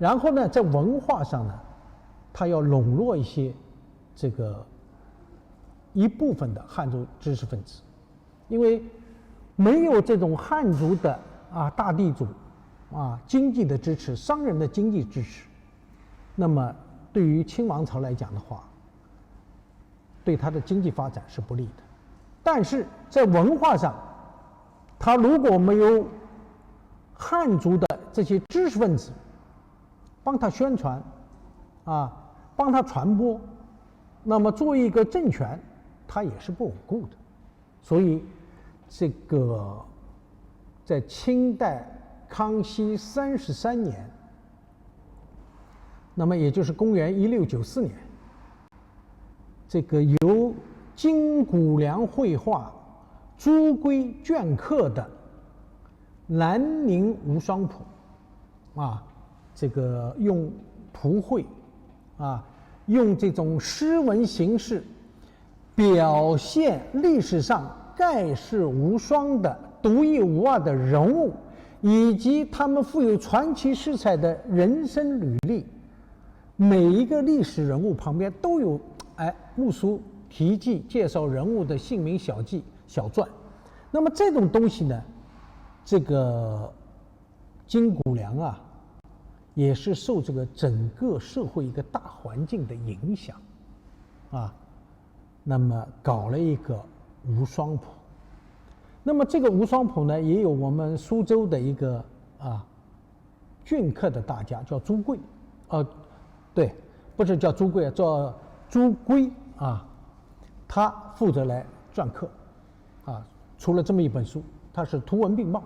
然后呢，在文化上呢，他要笼络一些这个一部分的汉族知识分子，因为没有这种汉族的大地主经济的支持，商人的经济支持，那么对于清王朝来讲的话，对他的经济发展是不利的。但是在文化上，他如果没有汉族的这些知识分子帮他宣传帮他传播，那么作为一个政权，它也是不稳固的。所以这个在清代康熙33年，那么也就是公元1694年，这个由金谷良绘画、朱圭镌刻的南宁无双谱这个用谱绘用这种诗文形式表现历史上盖世无双的独一无二的人物，以及他们富有传奇色彩的人生履历。每一个历史人物旁边都有木书题记，介绍人物的姓名小记小传。那么这种东西呢，这个金谷良也是受这个整个社会一个大环境的影响那么搞了一个无双谱。那么这个无双谱呢，也有我们苏州的一个镌刻的大家叫朱圭对，不是叫朱圭，叫朱圭他负责来篆刻出了这么一本书，它是图文并茂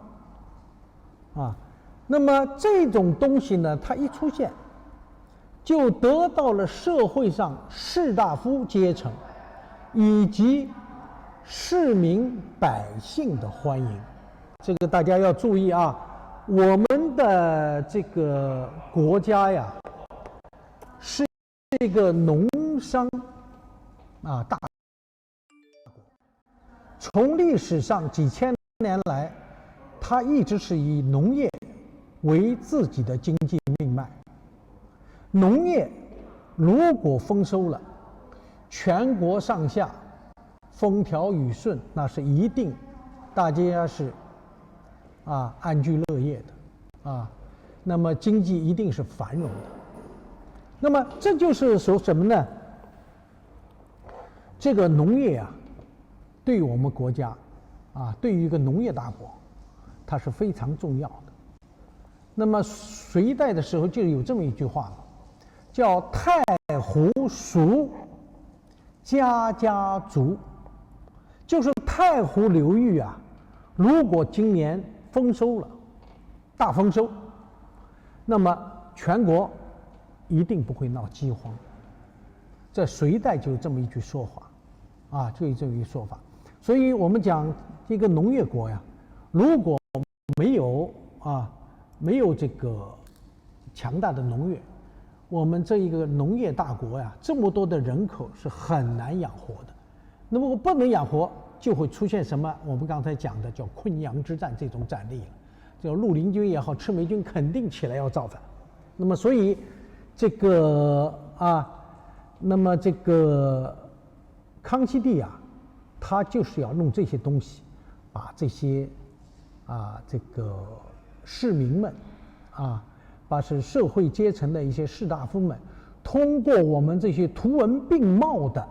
那么这种东西呢，它一出现，就得到了社会上士大夫阶层以及市民百姓的欢迎。这个大家要注意我们的这个国家呀，是一个农商大国。从历史上几千年来，它一直是以农业为自己的经济命脉。农业如果丰收了，全国上下风调雨顺，那是一定，大家是安居乐业的那么经济一定是繁荣的。那么这就是说什么呢？这个农业对于我们国家对于一个农业大国，它是非常重要的。那么隋代的时候就有这么一句话了，叫太湖熟，家家足。就是太湖流域如果今年丰收了，大丰收，那么全国一定不会闹饥荒。在隋代就有这么一句说法就有这么一句说法。所以我们讲一个农业国如果没有这个强大的农业，我们这一个农业大国这么多的人口是很难养活的。那么不能养活，就会出现什么？我们刚才讲的叫昆阳之战这种战例了。这个绿林军也好，赤眉军肯定起来要造反。那么所以这个那么这个康熙帝他就是要弄这些东西，把这些这个市民们把是社会阶层的一些士大夫们，通过我们这些图文并茂的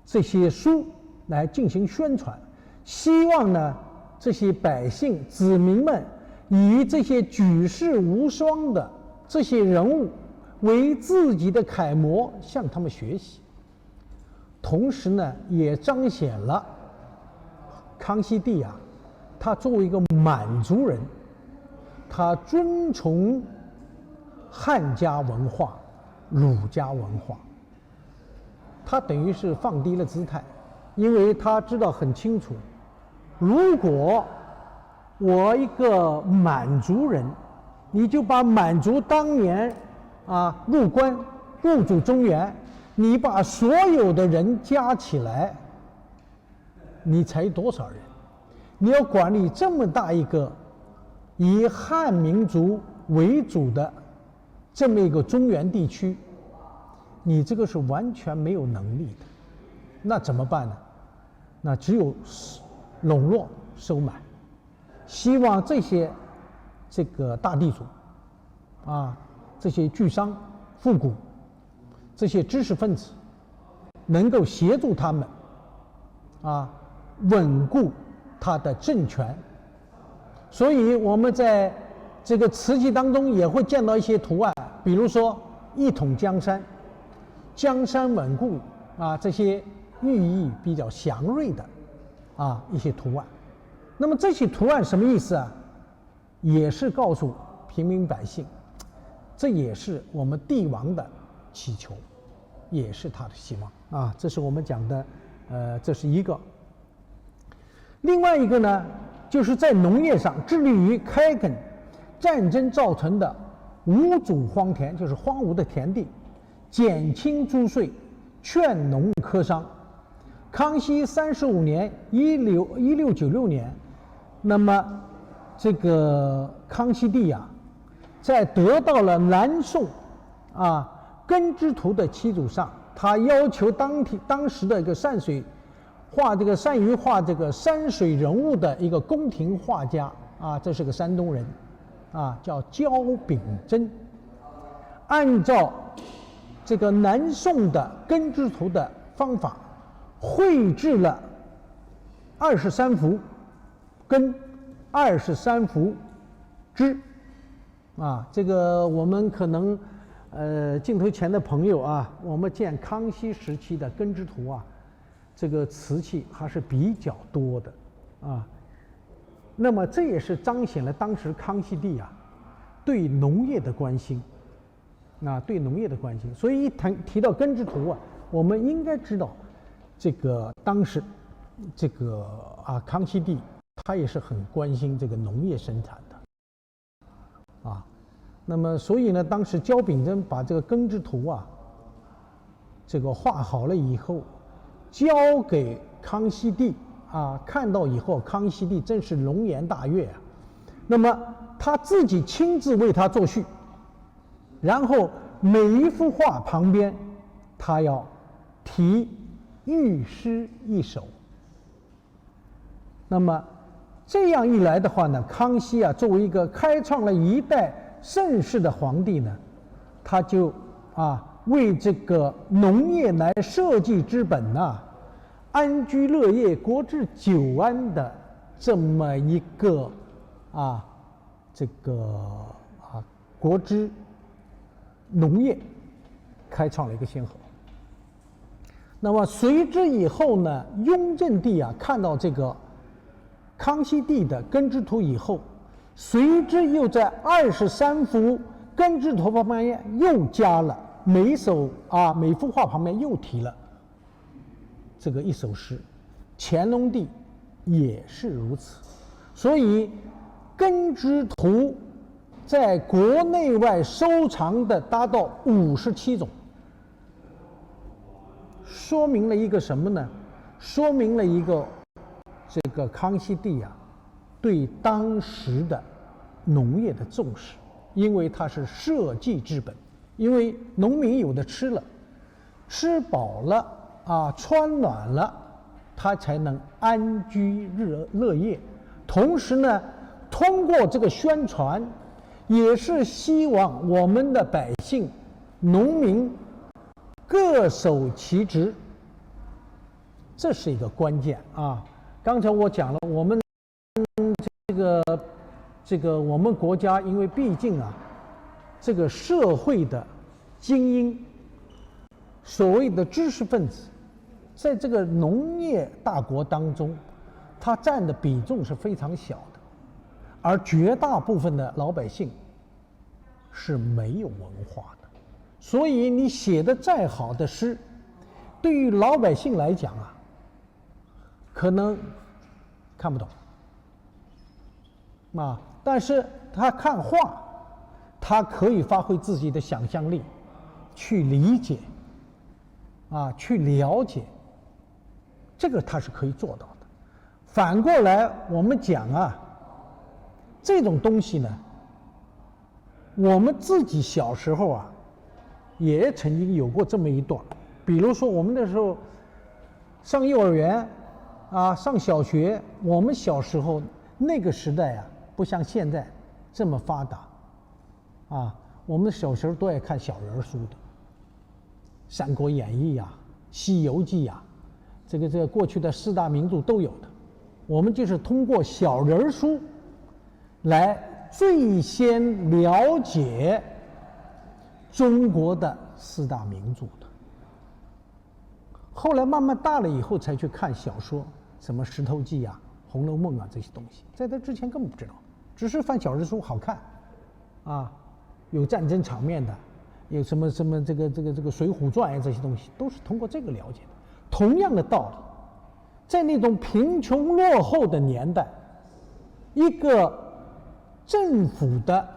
这些书来进行宣传，希望呢这些百姓子民们以这些举世无双的这些人物为自己的楷模，向他们学习。同时呢，也彰显了康熙帝他作为一个满族人，他尊崇汉家文化、儒家文化，他等于是放低了姿态，因为他知道很清楚，如果我一个满族人，你就把满族当年入关入主中原，你把所有的人加起来，你才多少人？你要管理这么大一个以汉民族为主的这么一个中原地区，你这个是完全没有能力的，那怎么办呢？那只有笼络收买，希望这个大地主啊，这些巨商富贾，这些知识分子能够协助他们啊稳固他的政权。所以我们在这个瓷器当中也会见到一些图案，比如说一统江山、江山稳固啊，这些寓意比较祥瑞的啊一些图案。那么这些图案什么意思啊？也是告诉平民百姓，这也是我们帝王的祈求，也是他的希望啊。这是我们讲的，这是一个。另外一个呢，就是在农业上致力于开垦战争造成的无主荒田，就是荒芜的田地，减轻租税，劝农科商。康熙35年1696年，那么这个康熙帝啊，在得到了南宋啊根之图的基础上，他要求当时的一个善于画这个山水人物的一个宫廷画家啊，这是个山东人啊，叫焦秉真，按照这个南宋的根之图的方法，绘制了23幅跟23幅枝啊。这个我们可能镜头前的朋友啊，我们见康熙时期的根之图啊，这个瓷器还是比较多的啊。那么这也是彰显了当时康熙帝啊对农业的关心啊，对农业的关心。所以一提到根之图啊，我们应该知道这个当时这个康熙帝他也是很关心这个农业生产的啊。那么所以呢，当时焦秉真把这个根之图啊这个画好了以后，交给康熙帝啊，看到以后，康熙帝真是龙颜大悦啊。那么他自己亲自为他作序，然后每一幅画旁边，他要题御诗一首。那么这样一来的话呢，康熙啊，作为一个开创了一代盛世的皇帝呢，他就为这个农业来社稷之本呐，安居乐业、国治久安的这么一个国之农业开创了一个先河。那么随之以后呢，雍正帝啊看到这个康熙帝的根之图以后，随之又在23幅根之图旁边又加了每幅画旁边又提了这个一首诗。乾隆帝也是如此，所以根之图在国内外收藏的达到57种，说明了一个什么呢？说明了一个这个康熙帝啊对当时的农业的重视，因为它是社稷之本，因为农民有的吃了，吃饱了穿暖了，他才能安居乐业。同时呢，通过这个宣传，也是希望我们的百姓、农民各守其职，这是一个关键啊。刚才我讲了，我们这个我们国家，因为毕竟这个社会的精英，所谓的知识分子，在这个农业大国当中，它占的比重是非常小的，而绝大部分的老百姓是没有文化的。所以你写的再好的诗，对于老百姓来讲可能看不懂但是他看画，他可以发挥自己的想象力，去理解去了解，这个他是可以做到的。反过来我们讲这种东西呢，我们自己小时候啊，也曾经有过这么一段，比如说我们那时候上幼儿园啊，上小学，我们小时候那个时代啊，不像现在这么发达啊，我们小时候都爱看小人书的，《三国演义》呀，《西游记》呀，这个过去的4大名著都有的。我们就是通过小人书来最先了解中国的4大名著的。后来慢慢大了以后才去看小说，什么《石头记》啊、《红楼梦》啊这些东西，在这之前根本不知道，只是翻小人书好看，啊，有战争场面的，有什么这个《水浒传》啊这些东西，都是通过这个了解的。同样的道理，在那种贫穷落后的年代，一个政府的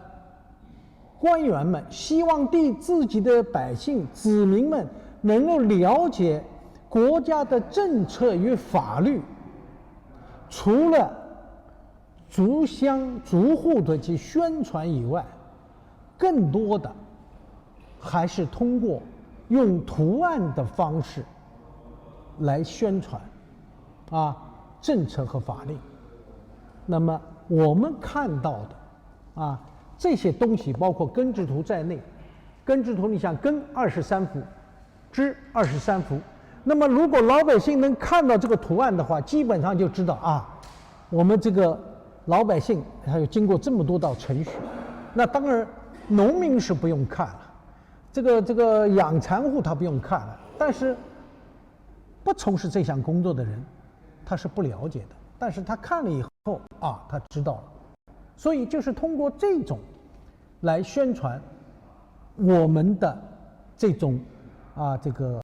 官员们希望自己的百姓、子民们能够了解国家的政策与法律，除了逐乡逐户的去宣传以外，更多的还是通过用图案的方式来宣传政策和法令。那么我们看到的这些东西，包括根治图在内，根治图你想根23幅，支23幅，那么如果老百姓能看到这个图案的话，基本上就知道我们这个老百姓还有经过这么多道程序。那当然农民是不用看了，这个养蚕户他不用看了，但是不从事这项工作的人他是不了解的，但是他看了以后他知道了。所以就是通过这种来宣传我们的这种这个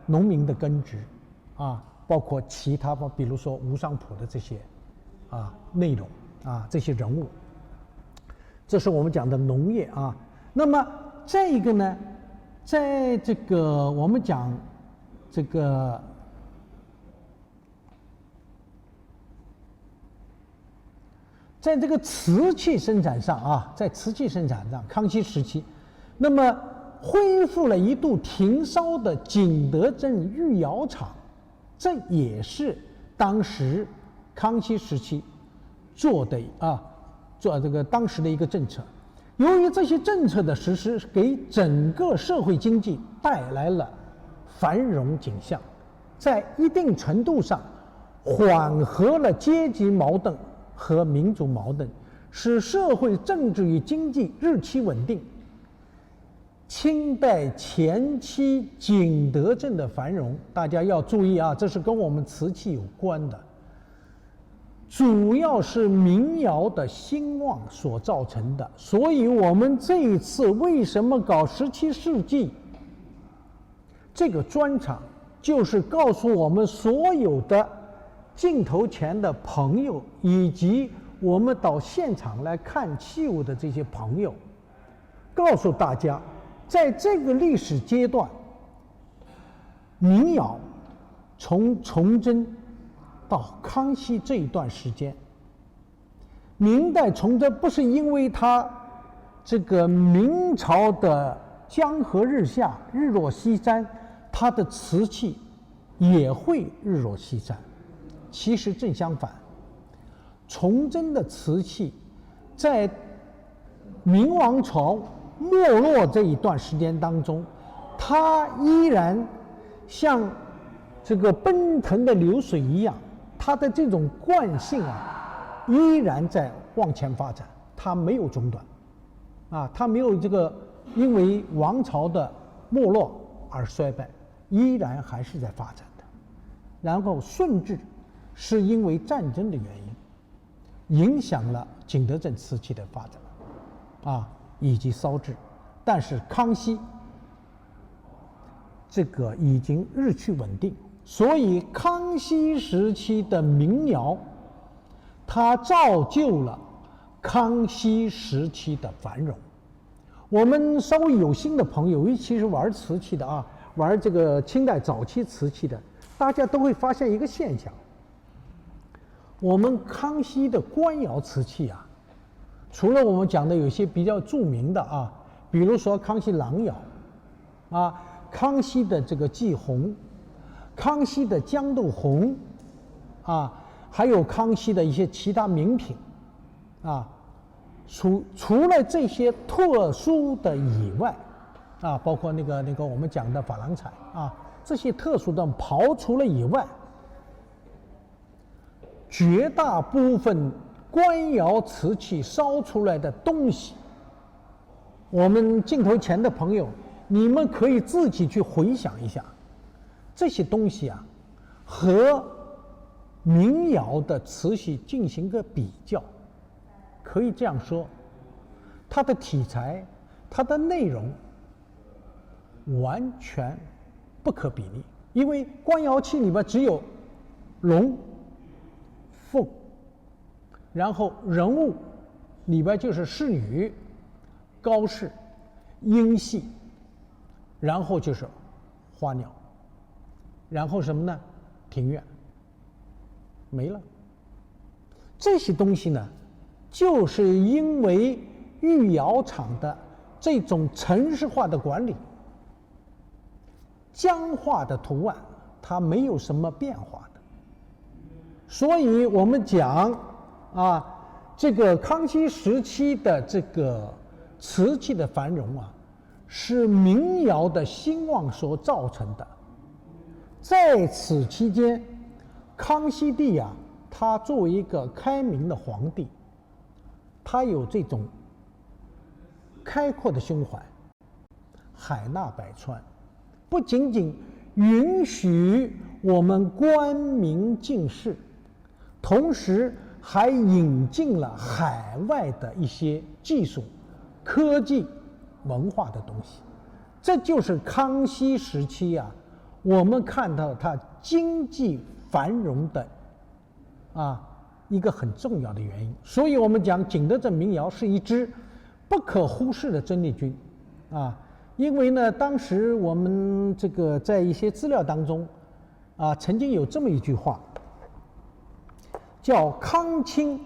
农民的根植包括其他比如说吴尚普的这些内容这些人物，这是我们讲的农业那么这一个呢，在这个我们讲这个在这个瓷器生产上在瓷器生产上，康熙时期，那么恢复了一度停烧的景德镇御窑厂，这也是当时康熙时期做的做这个当时的一个政策。由于这些政策的实施，给整个社会经济带来了繁荣景象，在一定程度上缓和了阶级矛盾和民族矛盾，使社会政治与经济日趋稳定。清代前期景德镇的繁荣，大家要注意这是跟我们瓷器有关的，主要是民窑的兴旺所造成的。所以我们这一次为什么搞17世纪这个专场，就是告诉我们所有的镜头前的朋友，以及我们到现场来看器物的这些朋友，告诉大家，在这个历史阶段，民窑从崇祯到康熙这一段时间，明代崇祯不是因为它这个明朝的江河日下，日落西山，它的瓷器也会日落西山。其实正相反，崇祯的瓷器在明王朝没落这一段时间当中，它依然像这个奔腾的流水一样，它的这种惯性依然在往前发展，它没有中断它没有因为王朝的没落而衰败，依然还是在发展的。然后顺治是因为战争的原因，影响了景德镇瓷器的发展以及烧制，但是康熙这个已经日趋稳定，所以康熙时期的民窑，它造就了康熙时期的繁荣。我们稍微有心的朋友，尤其是玩瓷器的玩这个清代早期瓷器的，大家都会发现一个现象，我们康熙的官窑瓷器除了我们讲的有些比较著名的啊，比如说康熙郎窑，啊，康熙的这个祭红，康熙的豇豆红，啊，还有康熙的一些其他名品，啊，除了这些特殊的以外，啊，包括那个我们讲的珐琅彩啊，这些特殊的刨除了以外，绝大部分官窑瓷器烧出来的东西，我们镜头前的朋友，你们可以自己去回想一下，这些东西啊，和民窑的瓷器进行个比较，可以这样说，它的题材、它的内容完全不可比拟，因为官窑器里边只有龙、凤，然后人物里边就是仕女、高士、鹰戏，然后就是花鸟，然后什么呢？庭院，没了。这些东西呢，就是因为御窑厂的这种程式化的管理，僵化的图案，它没有什么变化的。所以我们讲啊，这个康熙时期的这个瓷器的繁荣啊，是民窑的兴旺所造成的。在此期间，康熙帝啊，他作为一个开明的皇帝，他有这种开阔的胸怀，海纳百川，不仅仅允许我们官民进士，同时还引进了海外的一些技术、科技、文化的东西。这就是康熙时期啊，我们看到它经济繁荣的一个很重要的原因。所以我们讲景德镇民窑是一支不可忽视的生力军啊。因为呢，当时我们这个在一些资料当中曾经有这么一句话，叫康卿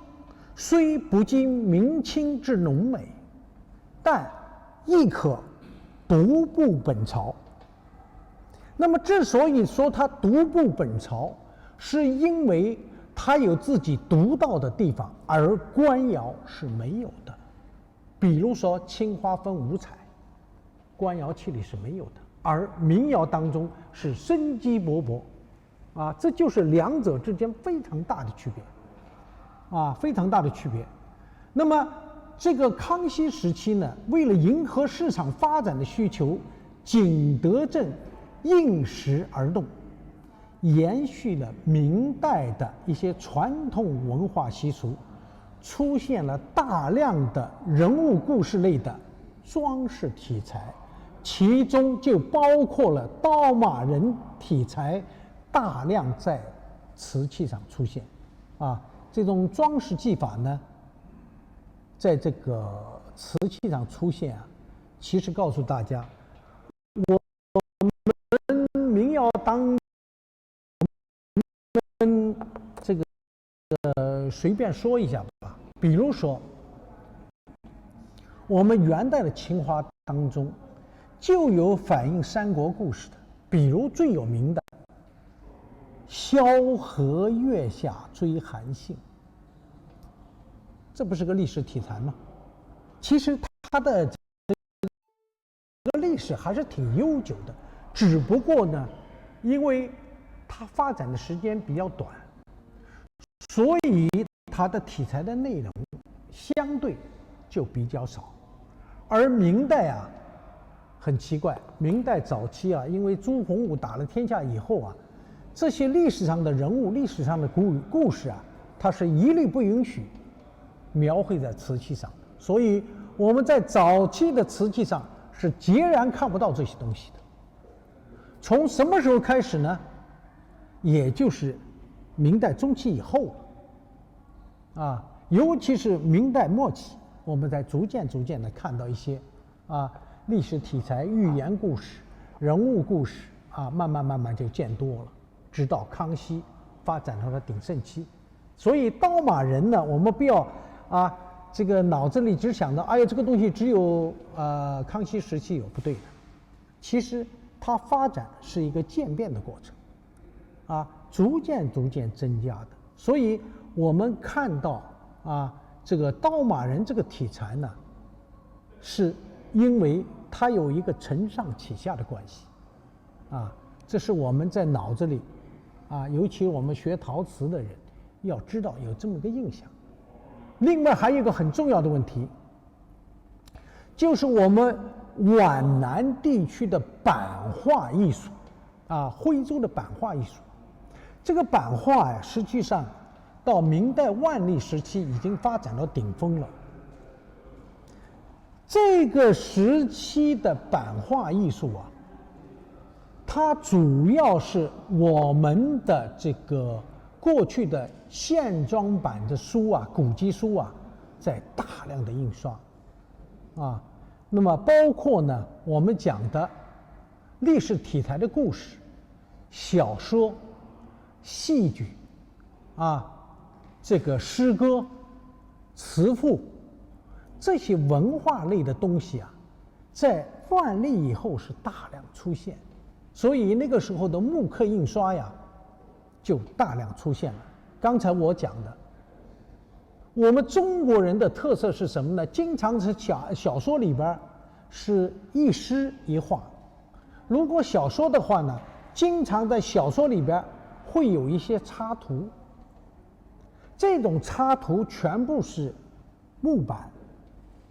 虽不尽明清之浓美，但亦可独步本朝。那么之所以说他独步本朝，是因为他有自己独到的地方，而官窑是没有的。比如说青花粉五彩，官窑器里是没有的，而民窑当中是生机勃勃，这就是两者之间非常大的区别，非常大的区别。那么这个康熙时期呢，为了迎合市场发展的需求，景德镇应时而动，延续了明代的一些传统文化习俗，出现了大量的人物故事类的装饰题材，其中就包括了刀马人题材大量在瓷器上出现。这种装饰技法呢，在这个瓷器上出现其实告诉大家，我们民窑当这个随便说一下吧。比如说我们元代的青花当中就有反映三国故事的，比如最有名的萧何月下追韩信，这不是个历史题材吗？其实它的这个历史还是挺悠久的，只不过呢，因为它发展的时间比较短，所以它的题材的内容相对就比较少。而明代很奇怪，明代早期因为朱洪武打了天下以后这些历史上的人物、历史上的故事它是一律不允许描绘在瓷器上，所以我们在早期的瓷器上是截然看不到这些东西的。从什么时候开始呢？也就是明代中期以后尤其是明代末期，我们在逐渐的看到一些历史题材、寓言故事、人物故事慢慢就见多了，直到康熙发展到了鼎盛期。所以刀马人呢，我们不要这个脑子里只想到，哎呀，这个东西只有康熙时期有，不对的。其实它发展是一个渐变的过程，逐渐增加的。所以我们看到这个刀马人这个题材呢，是因为它有一个承上启下的关系，这是我们在脑子里尤其我们学陶瓷的人要知道有这么个印象。另外还有一个很重要的问题，就是我们皖南地区的版画艺术，徽州的版画艺术。这个版画实际上到明代万历时期已经发展到顶峰了。这个时期的版画艺术它主要是我们的这个过去的线装版的书古籍书在大量的印刷那么包括呢我们讲的历史题材的故事、小说、戏剧这个诗歌、词赋，这些文化类的东西在万历以后是大量出现，所以那个时候的木刻印刷就大量出现了。刚才我讲的，我们中国人的特色是什么呢？经常是小说里边是一诗一画，如果小说的话呢，经常在小说里边会有一些插图，这种插图全部是木板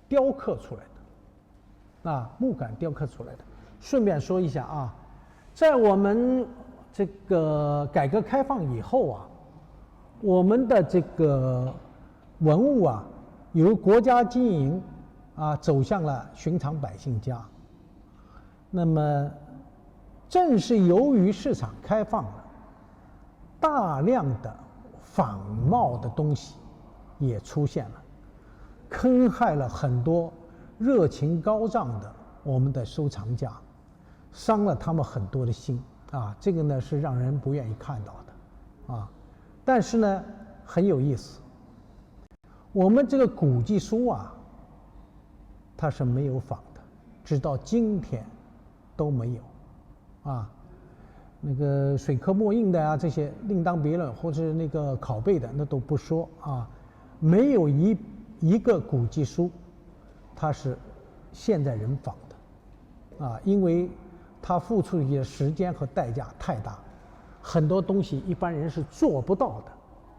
雕刻出来的，木板雕刻出来的。顺便说一下在我们这个改革开放以后我们的这个文物由国家经营走向了寻常百姓家。那么正是由于市场开放了，大量的仿冒的东西也出现了，坑害了很多热情高涨的我们的收藏家，伤了他们很多的心这个呢是让人不愿意看到的但是呢很有意思，我们这个古籍书它是没有仿的，直到今天都没有那个水刻墨印的这些另当别论，或者那个拷贝的那都不说没有一个古籍书它是现在人仿的因为它付出的时间和代价太大，很多东西一般人是做不到的。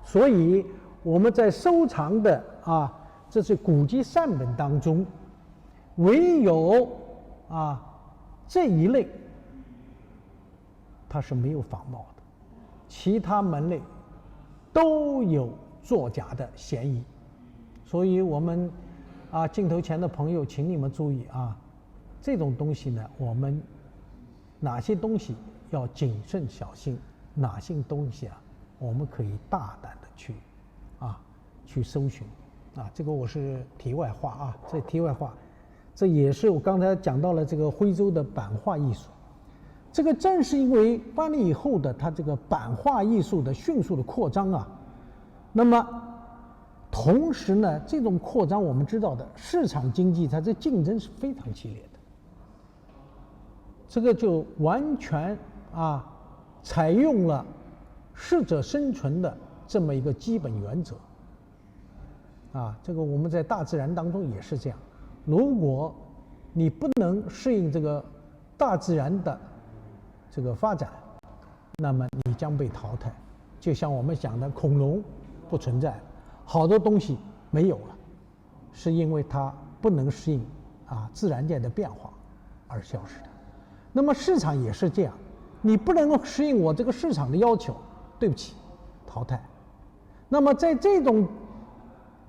所以我们在收藏的这些古籍善本当中，唯有这一类它是没有仿冒的，其他门类都有作假的嫌疑。所以我们镜头前的朋友请你们注意这种东西呢，我们哪些东西要谨慎小心，哪些东西我们可以大胆的去搜寻这个我是题外话这题外话，这也是我刚才讲到了这个徽州的版画艺术。这个正是因为万历以后的它这个版画艺术的迅速的扩张那么同时呢，这种扩张我们知道的市场经济它这竞争是非常激烈的，这个就完全采用了适者生存的这么一个基本原则这个我们在大自然当中也是这样，如果你不能适应这个大自然的这个发展，那么你将被淘汰。就像我们讲的恐龙不存在，好多东西没有了，是因为它不能适应自然界的变化而消失的。那么市场也是这样，你不能够适应我这个市场的要求，对不起，淘汰。那么在这种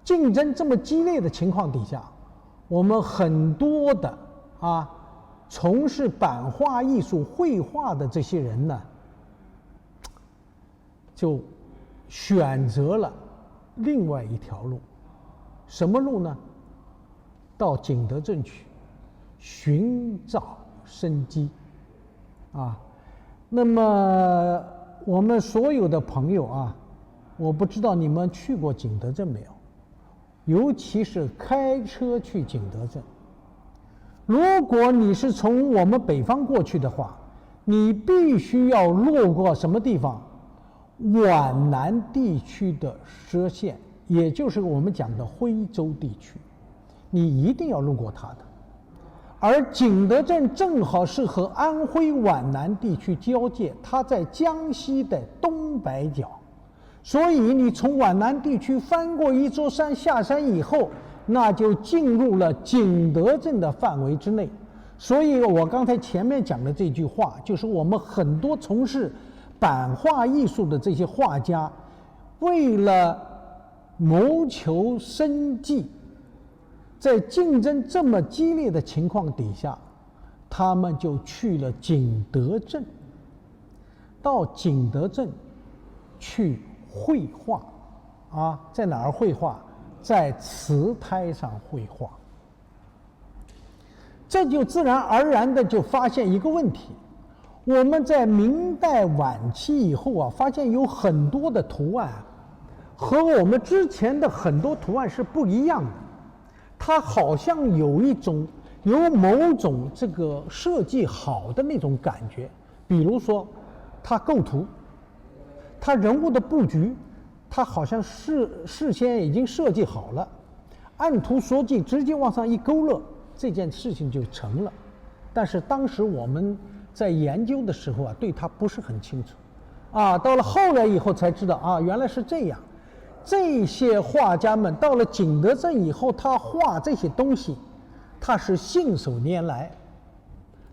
竞争这么激烈的情况底下，我们很多的从事版画艺术绘画的这些人呢，就选择了另外一条路。什么路呢？到景德镇去寻找生机那么我们所有的朋友我不知道你们去过景德镇没有？尤其是开车去景德镇。如果你是从我们北方过去的话，你必须要路过什么地方？皖南地区的赊县，也就是我们讲的徽州地区，你一定要路过它的。而景德镇正好是和安徽皖南地区交界，它在江西的东北角，所以你从皖南地区翻过一座山，下山以后，那就进入了景德镇的范围之内。所以我刚才前面讲的这句话，就是我们很多从事版画艺术的这些画家，为了谋求生计，在竞争这么激烈的情况底下，他们就去了景德镇，到景德镇去绘画，在哪儿绘画？在瓷胎上绘画。这就自然而然的就发现一个问题：我们在明代晚期以后发现有很多的图案和我们之前的很多图案是不一样的。它好像有某种这个设计好的那种感觉，比如说它构图，它人物的布局，它好像事先已经设计好了，按图索骥，直接往上一勾勒，这件事情就成了。但是当时我们在研究的时候对它不是很清楚，到了后来以后才知道原来是这样。这些画家们到了景德镇以后，他画这些东西，他是信手拈来，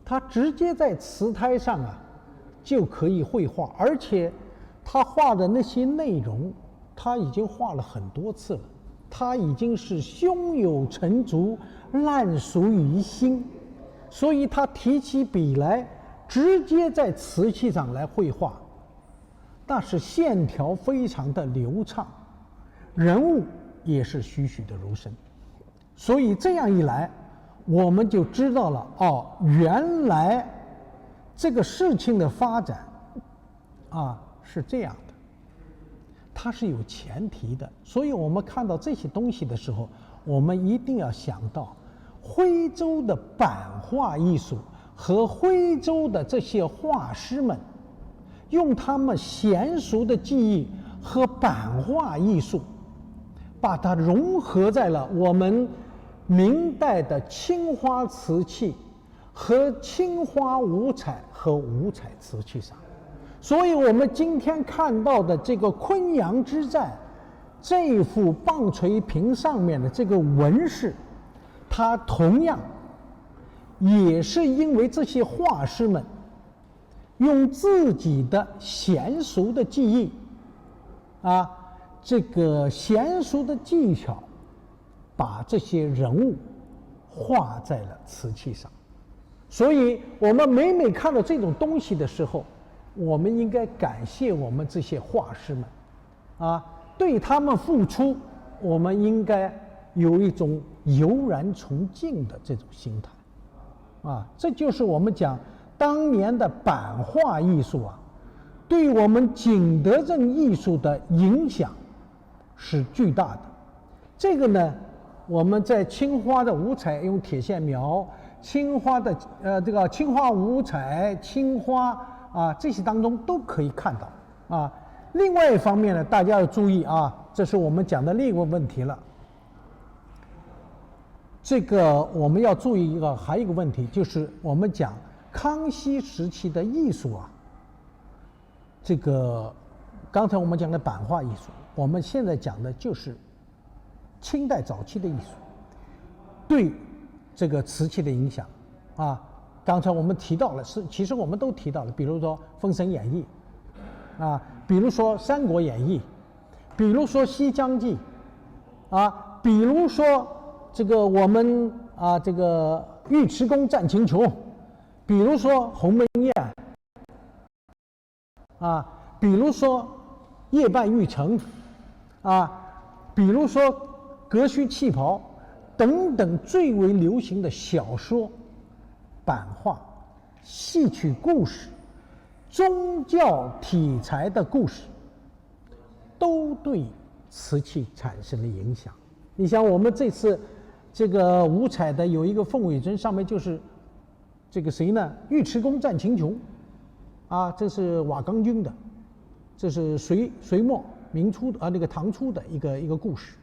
他直接在瓷胎上就可以绘画，而且他画的那些内容，他已经画了很多次了，他已经是胸有成竹，烂熟于心，所以他提起笔来，直接在瓷器上来绘画，那是线条非常的流畅，人物也是栩栩的如生。所以这样一来，我们就知道了原来这个事情的发展是这样的，它是有前提的。所以我们看到这些东西的时候，我们一定要想到徽州的版画艺术和徽州的这些画师们，用他们娴熟的技艺和版画艺术，把它融合在了我们明代的青花瓷器和青花五彩和五彩瓷器上。所以我们今天看到的这个昆阳之战，这幅棒槌屏上面的这个纹饰，它同样也是因为这些画师们用自己的娴熟的技艺这个娴熟的技巧，把这些人物画在了瓷器上。所以我们每看到这种东西的时候，我们应该感谢我们这些画师们对他们付出，我们应该有一种油然崇敬的这种心态这就是我们讲当年的版画艺术对我们景德镇艺术的影响是巨大的。这个呢，我们在青花的五彩用铁线描，青花的这个青花五彩、青花这些当中都可以看到另外一方面呢，大家要注意这是我们讲的另一个问题了。这个我们要注意还有一个问题，就是我们讲康熙时期的艺术这个刚才我们讲的版画艺术，我们现在讲的就是清代早期的艺术对这个瓷器的影响刚才我们提到了，其实我们都提到了，比如说《封神演义》比如说《三国演义》，比如说《西厢记》比如说这个我们这个尉迟恭战秦琼，比如说鸿门宴比如说夜半玉成比如说革须旗袍等等最为流行的小说、版画、戏曲故事、宗教题材的故事，都对瓷器产生了影响你想我们这次这个五彩的有一个凤尾针，上面就是这个谁呢？尉迟恭战秦琼，啊，这是瓦岗军的，这是隋末明初的那个唐初的一个故事。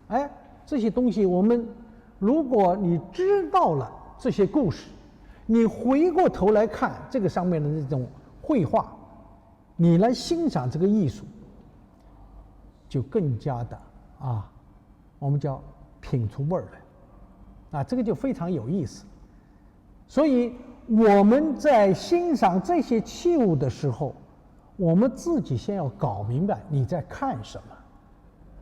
哎，这些东西我们如果你知道了这些故事，你回过头来看这个上面的这种绘画，你来欣赏这个艺术，就更加的我们叫品出味儿来，这个就非常有意思。所以我们在欣赏这些器物的时候，我们自己先要搞明白你在看什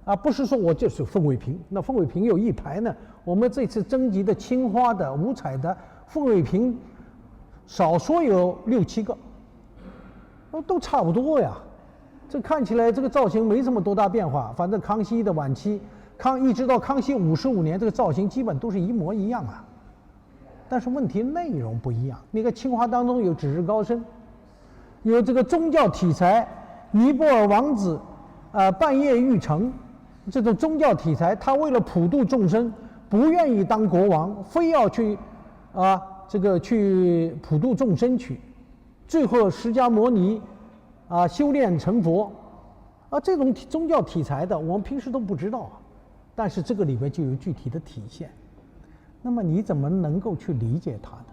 么，不是说我就是凤尾屏，那凤尾屏有一排呢。我们这次征集的青花的、五彩的凤尾屏，少说有6、7个，都差不多呀。这看起来这个造型没什么多大变化，反正康熙的晚期，一直到康熙55年，这个造型基本都是一模一样啊。但是问题内容不一样。那个青花当中有指日高升，有这个宗教题材，尼泊尔王子半夜欲成，这种宗教题材，他为了普度众生，不愿意当国王，非要去去普度众生去，最后释迦牟尼修炼成佛，这种宗教题材的我们平时都不知道但是这个里边就有具体的体现。那么你怎么能够去理解它呢？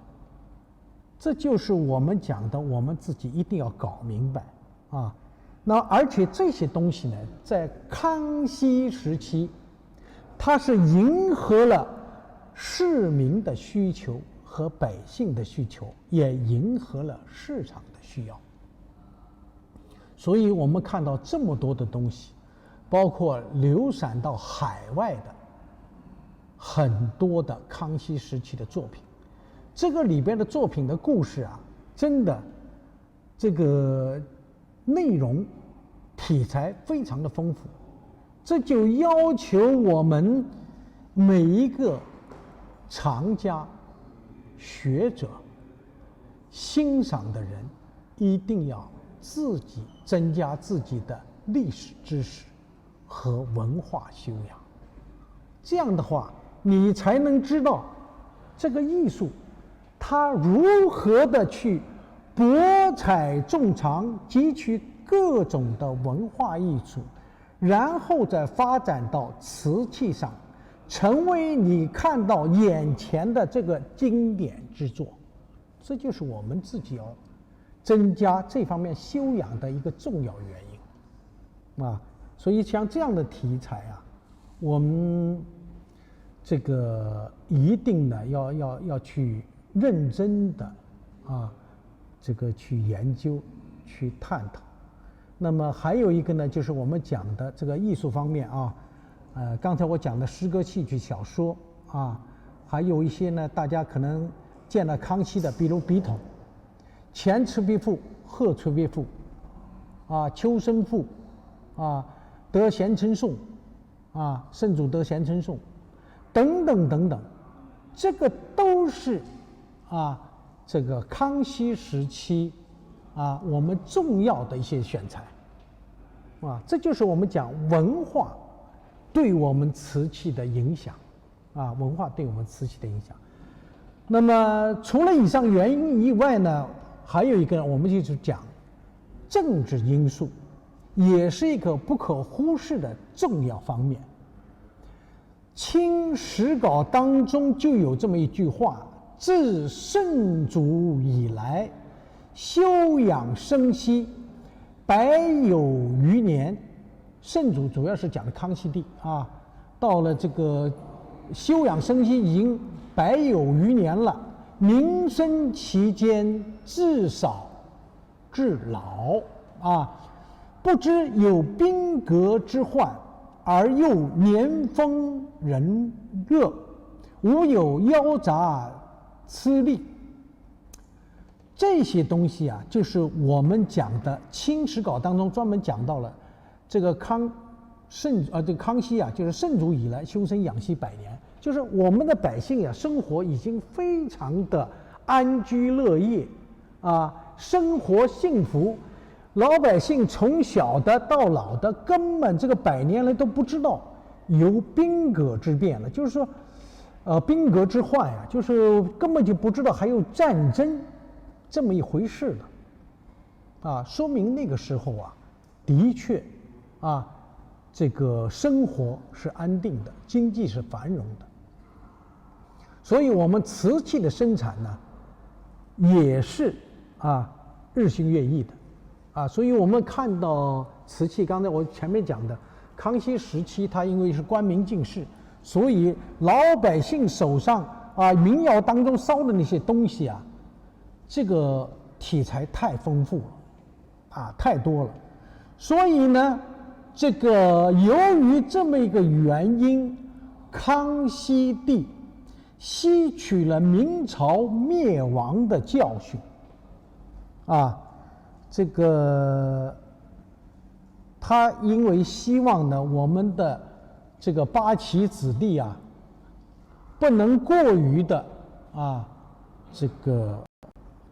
这就是我们讲的，我们自己一定要搞明白那而且这些东西呢，在康熙时期，它是迎合了市民的需求和百姓的需求，也迎合了市场的需要。所以我们看到这么多的东西，包括流散到海外的很多的康熙时期的作品，这个里边的作品的故事真的这个内容题材非常的丰富，这就要求我们每一个藏家、学者、欣赏的人一定要自己增加自己的历史知识和文化修养，这样的话你才能知道这个艺术它如何的去博采众长，汲取各种的文化艺术，然后再发展到瓷器上，成为你看到眼前的这个经典之作。这就是我们自己要增加这方面修养的一个重要原因所以像这样的题材我们这个一定呢要去认真的这个去研究去探讨。那么还有一个呢，就是我们讲的这个艺术方面刚才我讲的诗歌、戏曲、小说还有一些呢，大家可能见了康熙的，比如笔筒、前赤壁赋、后赤壁赋秋生赋得贤称颂圣祖得贤称颂等等等等，这个都是这个康熙时期我们重要的一些选材这就是我们讲文化对我们瓷器的影响文化对我们瓷器的影响。那么除了以上原因以外呢，还有一个我们就是讲政治因素，也是一个不可忽视的重要方面。清史稿当中就有这么一句话：自圣祖以来，休养生息100有余年。圣祖主要是讲的康熙帝到了这个休养生息已经100有余年了，民生其间，至少至老不知有兵革之患，而又年丰人热，无有妖杂疵吏。这些东西就是我们讲的清史稿当中专门讲到了这个康熙就是圣祖以来修身养息100年，就是我们的百姓生活已经非常的安居乐业生活幸福，老百姓从小的到老的根本这个100年来都不知道有兵革之变了，就是说，兵革之患呀，就是根本就不知道还有战争这么一回事了，说明那个时候的确，这个生活是安定的，经济是繁荣的，所以我们瓷器的生产呢，也是日新月异的，所以我们看到瓷器，刚才我前面讲的。康熙时期，它因为是官民进士，所以老百姓手上民窑当中烧的那些东西这个题材太丰富了，太多了。所以呢，这个由于这么一个原因，康熙帝吸取了明朝灭亡的教训，这个。他因为希望呢，我们的这个八旗子弟不能过于的这个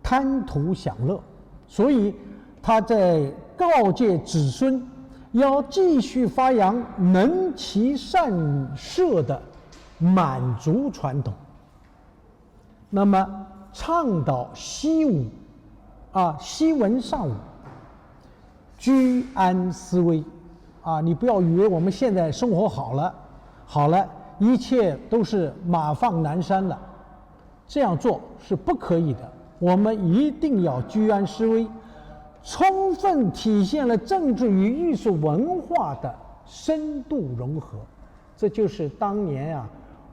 贪图享乐，所以他在告诫子孙要继续发扬能骑善射的满族传统，那么倡导西武西文尚武。居安思危你不要以为我们现在生活好了，一切都是马放南山了，这样做是不可以的。我们一定要居安思危，充分体现了政治与艺术文化的深度融合。这就是当年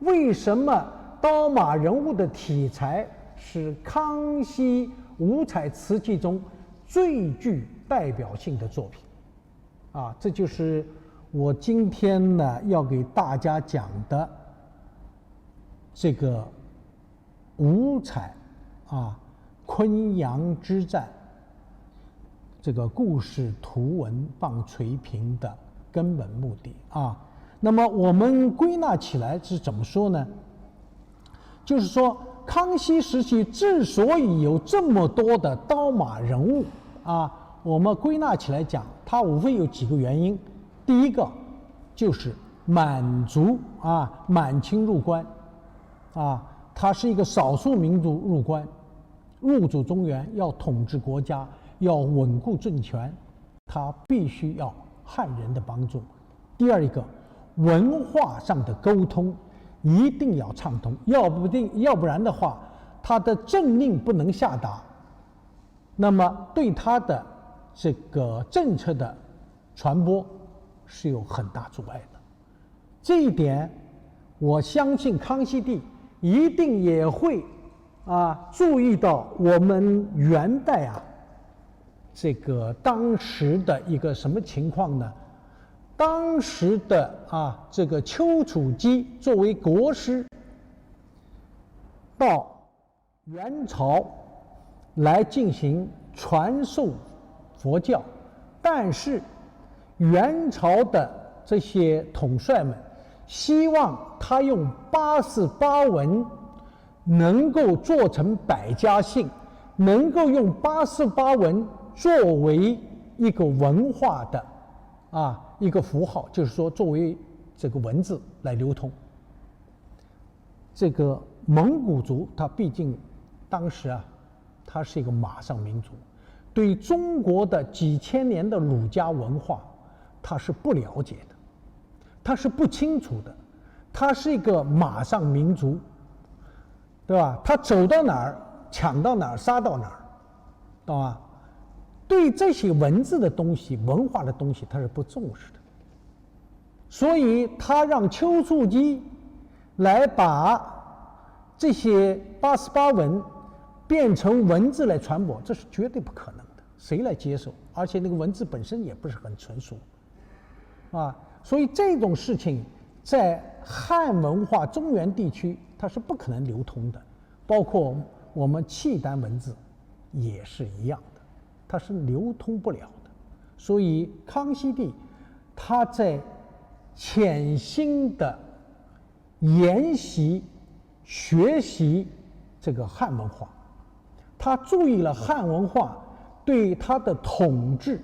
为什么刀马人物的题材是康熙五彩瓷器中最具代表性的作品这就是我今天呢要给大家讲的这个五彩昆阳之战这个故事图文棒垂屏的根本目的那么我们归纳起来是怎么说呢？就是说康熙时期之所以有这么多的刀马人物我们归纳起来讲，它无非有几个原因。第一个就是满族满清入关它是一个少数民族入关，入主中原，要统治国家，要稳固政权，它必须要汉人的帮助。第二一个，文化上的沟通一定要畅通，要不然的话，他的政令不能下达，那么对他的这个政策的传播是有很大阻碍的。这一点，我相信康熙帝一定也会注意到我们元代这个当时的一个什么情况呢？当时的这个丘处机作为国师到元朝来进行传授佛教，但是元朝的这些统帅们希望他用88文能够做成百家姓，能够用88文作为一个文化的一个符号，就是说作为这个文字来流通。这个蒙古族它毕竟当时它是一个马上民族，对中国的几千年的儒家文化它是不了解的，它是不清楚的，它是一个马上民族，对吧？他走到哪儿抢到哪儿杀到哪儿，懂吧？对这些文字的东西文化的东西他是不重视的，所以他让丘处机来把这些88文变成文字来传播，这是绝对不可能的，谁来接受？而且那个文字本身也不是很纯熟所以这种事情在汉文化中原地区它是不可能流通的，包括我们契丹文字也是一样的，它是流通不了的。所以康熙帝他在潜心的研习学习这个汉文化，他注意了汉文化对他的统治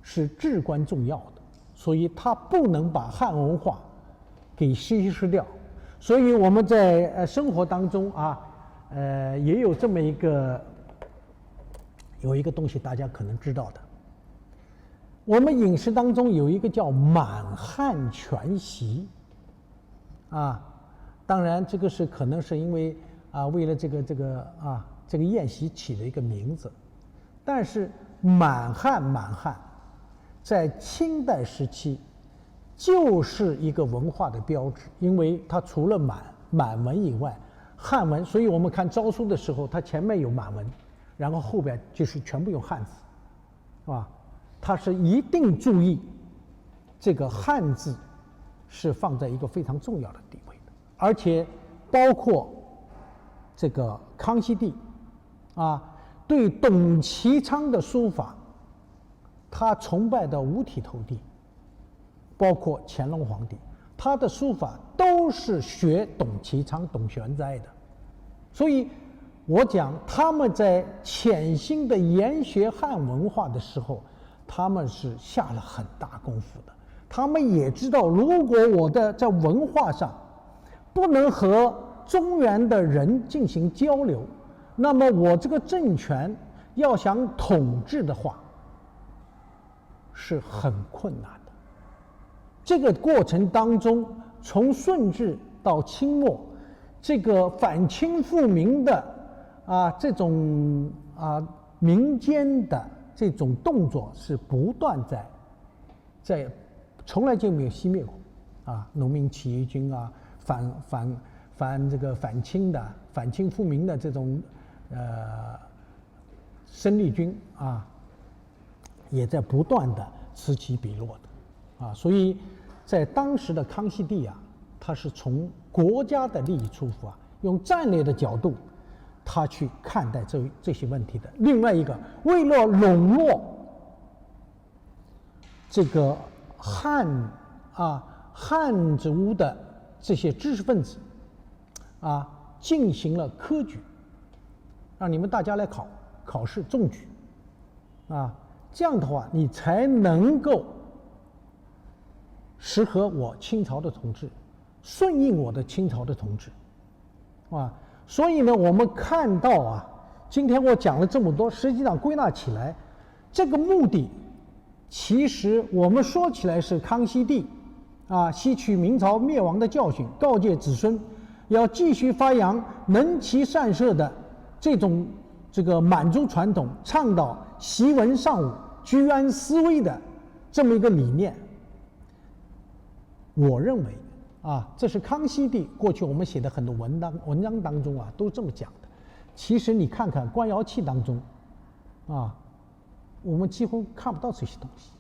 是至关重要的，所以他不能把汉文化给稀释掉。所以我们在生活当中啊，也有这么一个东西，大家可能知道的。我们饮食当中有一个叫满汉全席，啊，当然这个是可能是因为为了这个宴席起了一个名字，但是满汉在清代时期就是一个文化的标志，因为它除了满文以外，汉文，所以我们看诏书的时候，它前面有满文，然后后边就是全部用汉字，是吧？它是一定注意这个汉字是放在一个非常重要的地位的，而且包括这个康熙帝对董其昌的书法，他崇拜的五体投地，包括乾隆皇帝，他的书法都是学董其昌、董玄哉的，所以我讲他们在潜心的研学汉文化的时候，他们是下了很大功夫的。他们也知道，如果我在文化上不能和中原的人进行交流，那么我这个政权要想统治的话是很困难的。这个过程当中，从顺治到清末，这个反清复明的这种民间的这种动作是不断在从来就没有熄灭过农民起义军反清复明的这种生力军也在不断的此起彼落的所以在当时的康熙帝他是从国家的利益出发，用战略的角度他去看待这些问题的。另外一个，为了笼络这个汉族的这些知识分子进行了科举，让你们大家来考试中举这样的话你才能够适合我清朝的统治，顺应我的清朝的统治所以呢，我们看到今天我讲了这么多，实际上归纳起来，这个目的其实我们说起来是康熙帝吸取明朝灭亡的教训，告诫子孙要继续发扬能骑善射的这个满族传统，倡导习文尚武、居安思危的这么一个理念。我认为这是康熙帝过去我们写的很多文章当中都这么讲的。其实你看看官窑器当中我们几乎看不到这些东西，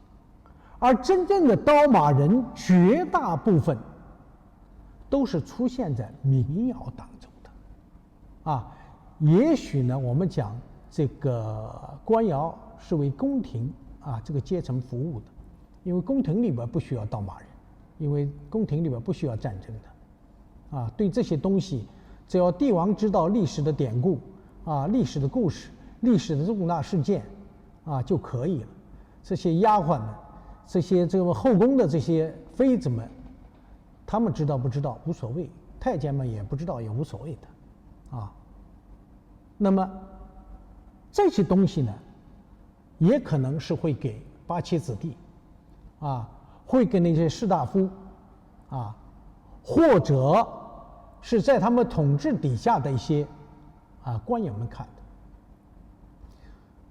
而真正的刀马人绝大部分都是出现在民窑当中的也许呢，我们讲这个官窑是为宫廷这个阶层服务的，因为宫廷里边不需要刀马人，因为宫廷里边不需要战争的对这些东西，只要帝王知道历史的典故历史的故事、历史的重大事件就可以了。这些丫鬟们、这个后宫的这些妃子们，他们知道不知道无所谓，太监们也不知道也无所谓的那么这些东西呢，也可能是会给八旗子弟会给那些士大夫或者是在他们统治底下的一些官员们看的。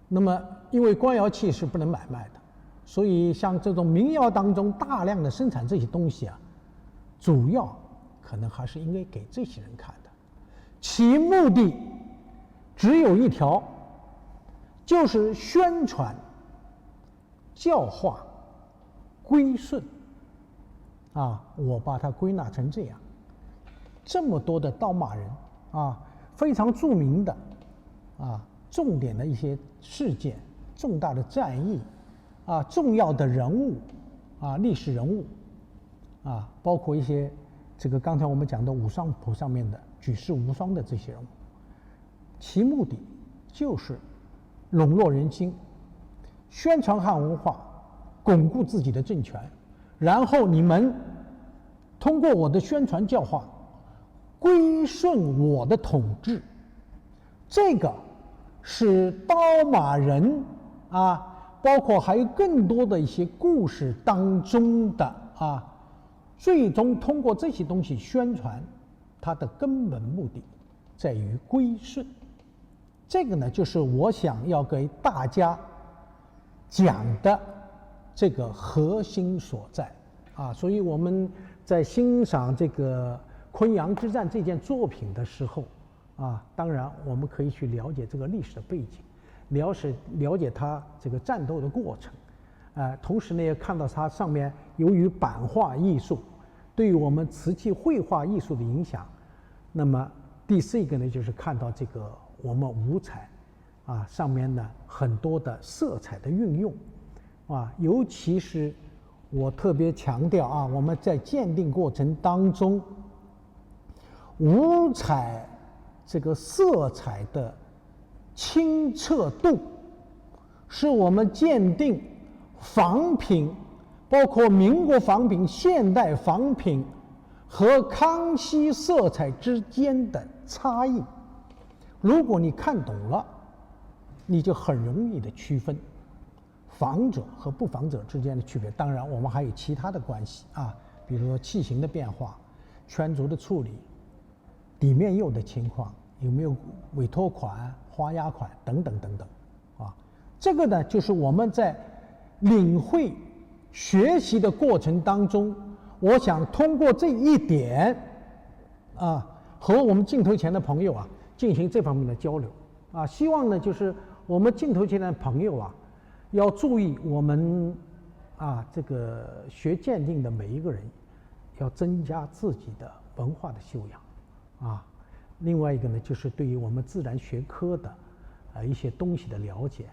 那么因为官窑器是不能买卖的，所以像这种民窑当中大量的生产这些东西主要可能还是应该给这些人看的，其目的只有一条，就是宣传、教化、归顺我把它归纳成这样。这么多的刀马人非常著名的重点的一些事件、重大的战役重要的人物历史人物包括一些这个刚才我们讲的武双谱上面的举世无双的这些人物，其目的就是笼络人心，宣传汉文化，巩固自己的政权，然后你们通过我的宣传教化，归顺我的统治。这个是刀马人啊，包括还有更多的一些故事当中的啊，最终通过这些东西宣传，它的根本目的在于归顺。这个呢，就是我想要给大家讲的这个核心所在啊。所以我们在欣赏这个昆阳之战这件作品的时候啊，当然我们可以去了解这个历史的背景，了解它这个战斗的过程，同时呢也看到它上面由于版画艺术对于我们瓷器绘画艺术的影响。那么第四个呢，就是看到这个我们五彩啊上面呢很多的色彩的运用啊，尤其是我特别强调啊，我们在鉴定过程当中，五彩这个色彩的清澈度，是我们鉴定仿品，包括民国仿品、现代仿品和康熙色彩之间的差异。如果你看懂了，你就很容易的区分仿者和不仿者之间的区别。当然我们还有其他的关系啊，比如说器型的变化、圈足的处理、底面釉的情况，有没有委托款、花压款等等等等啊。这个呢，就是我们在领会学习的过程当中，我想通过这一点啊，和我们镜头前的朋友啊进行这方面的交流啊。希望呢，就是我们镜头前的朋友啊，要注意我们啊这个学鉴定的每一个人，要增加自己的文化的修养啊。另外一个呢，就是对于我们自然学科的一些东西的了解。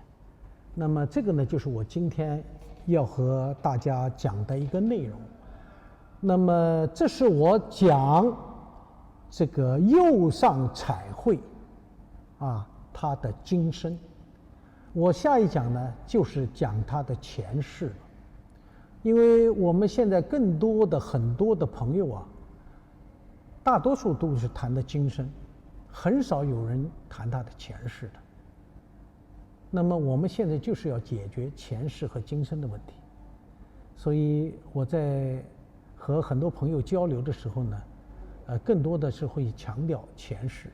那么这个呢，就是我今天要和大家讲的一个内容。那么这是我讲这个釉上彩绘啊它的精深。我下一讲呢，就是讲它的前世了。因为我们现在更多的很多的朋友啊，大多数都是谈的精深，很少有人谈它的前世的。那么我们现在就是要解决前世和今生的问题。所以我在和很多朋友交流的时候呢，更多的是会强调前世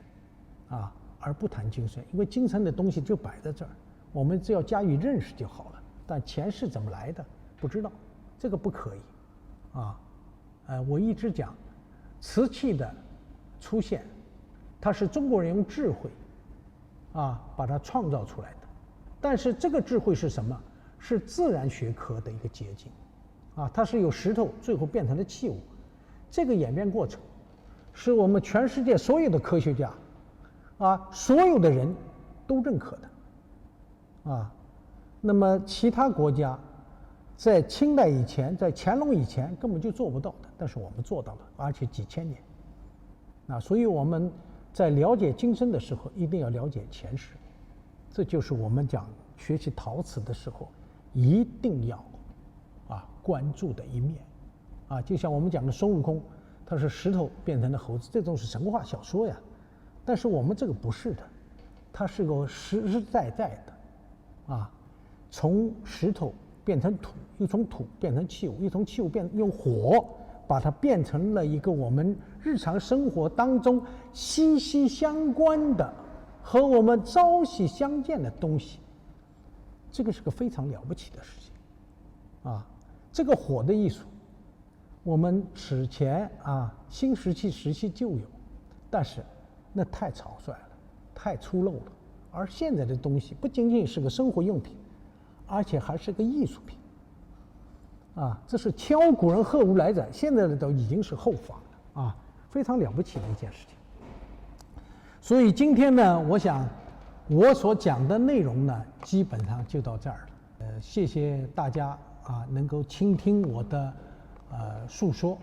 啊，而不谈今生。因为今生的东西就摆在这儿，我们只要加以认识就好了。但前世怎么来的不知道，这个不可以啊。我一直讲瓷器的出现，它是中国人用智慧啊把它创造出来的。但是这个智慧是什么？是自然学科的一个结晶啊，它是由石头最后变成了器物。这个演变过程是我们全世界所有的科学家啊，所有的人都认可的啊。那么其他国家在清代以前，在乾隆以前根本就做不到的，但是我们做到了，而且几千年啊。所以我们在了解今生的时候，一定要了解前世。这就是我们讲学习陶瓷的时候一定要关注的一面啊。就像我们讲的孙悟空，他是石头变成了猴子，这种是神话小说呀。但是我们这个不是的，它是个实实在在的啊，从石头变成土，又从土变成器物，又从器物用火把它变成了一个我们日常生活当中息息相关的和我们朝夕相见的东西。这个是个非常了不起的事情啊。这个火的艺术我们此前新石器时期就有，但是那太草率了，太粗陋了。而现在的东西不仅仅是个生活用品，而且还是个艺术品这是前古人何如来者，现在的都已经是后仿了非常了不起的一件事情。所以今天呢，我想我所讲的内容呢，基本上就到这儿了。谢谢大家能够倾听我的述说。